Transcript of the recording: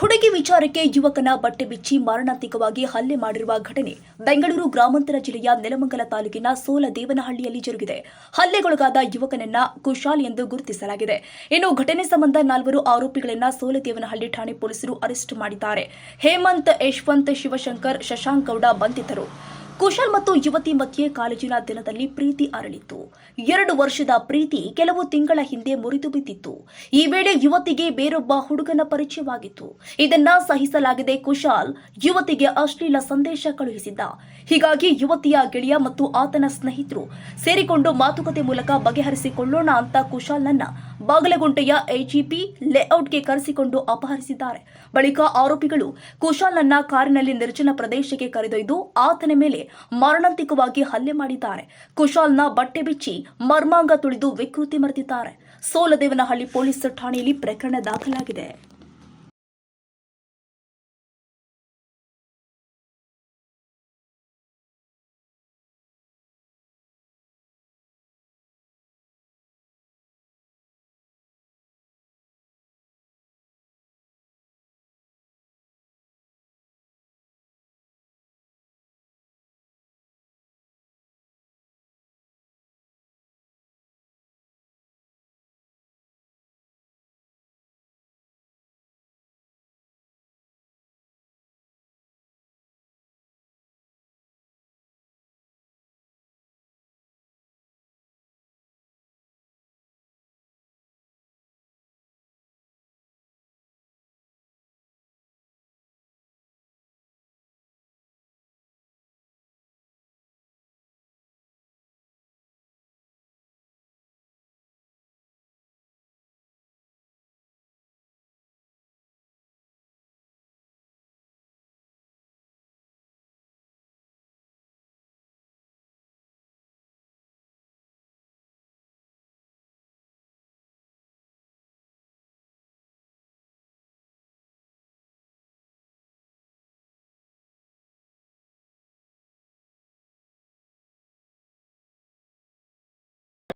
ಹುಡುಗಿ ವಿಚಾರಕ್ಕೆ ಯುವಕನ ಬಟ್ಟೆ ಬಿಚ್ಚಿ ಮಾರಣಾಂತಿಕವಾಗಿ ಹಲ್ಲೆ ಮಾಡಿರುವ ಘಟನೆ ಬೆಂಗಳೂರು ಗ್ರಾಮಾಂತರ ಜಿಲ್ಲೆಯ ನೆಲಮಂಗಲ ತಾಲೂಕಿನ ಸೋಲದೇವನಹಳ್ಳಿಯಲ್ಲಿ ಜರುಗಿದೆ. ಹಲ್ಲೆಗೊಳಗಾದ ಯುವಕನನ್ನ ಕುಶಾಲ್ ಎಂದು ಗುರುತಿಸಲಾಗಿದೆ. ಇನ್ನು ಘಟನೆ ಸಂಬಂಧ 4 ಆರೋಪಿಗಳನ್ನ ಸೋಲದೇವನಹಳ್ಳಿ ಠಾಣೆ ಪೊಲೀಸರು ಅರೆಸ್ಟ್ ಮಾಡಿದ್ದಾರೆ. ಹೇಮಂತ್, ಯಶವಂತ್, ಶಿವಶಂಕರ್, ಶಶಾಂಕ್ ಗೌಡ ಬಂಧಿತರು. ಕುಶಾಲ್ ಮತ್ತು ಯುವತಿ ಮಧ್ಯೆ ಕಾಲೇಜಿನ ದಿನದಲ್ಲಿ ಪ್ರೀತಿ ಅರಳಿತ್ತು. 2 ವರ್ಷದ ಪ್ರೀತಿ ಕೆಲವು ತಿಂಗಳ ಹಿಂದೆ ಮುರಿದು ಬಿದ್ದಿತ್ತು. ಈ ವೇಳೆ ಯುವತಿಗೆ ಬೇರೊಬ್ಬ ಹುಡುಗನ ಪರಿಚಯವಾಗಿತ್ತು. ಇದನ್ನ ಸಹಿಸಲಾಗದೆ ಕುಶಾಲ್ ಯುವತಿಗೆ ಅಶ್ಲೀಲ ಸಂದೇಶ ಕಳುಹಿಸಿದ್ದ. ಹೀಗಾಗಿ ಯುವತಿಯ ಗೆಳೆಯ ಮತ್ತು ಆತನ ಸ್ನೇಹಿತರು ಸೇರಿಕೊಂಡು ಮಾತುಕತೆ ಮೂಲಕ ಬಗೆಹರಿಸಿಕೊಳ್ಳೋಣ ಅಂತ ಕುಶಾಲ್ನನ್ನ ಬಾಗಲಗುಂಟೆಯ ಎಜಿಪಿ ಲೇಔಟ್ಗೆ ಕರೆಸಿಕೊಂಡು ಅಪಹರಿಸಿದ್ದಾರೆ. ಬಳಿಕ ಆರೋಪಿಗಳು ಕುಶಾಲ್ನನ್ನ ಕಾರಿನಲ್ಲಿ ನಿರ್ಜನ ಪ್ರದೇಶಕ್ಕೆ ಕರೆದೊಯ್ದು ಆತನ ಮೇಲೆ ಮಾರಣಾಂತಿಕವಾಗಿ ಹಲ್ಲೆ ಮಾಡಿದ್ದಾರೆ. ಕುಶಾಲ್ನ ಬಟ್ಟೆ ಬಿಚ್ಚಿ ಮರ್ಮಾಂಗ ತುಳಿದು ವಿಕೃತಿ ಮೆರೆದಿದ್ದಾರೆ. ಸೋಲದೇವನಹಳ್ಳಿ ಪೊಲೀಸ್ ಠಾಣೆಯಲ್ಲಿ ಪ್ರಕರಣ ದಾಖಲಾಗಿದೆ.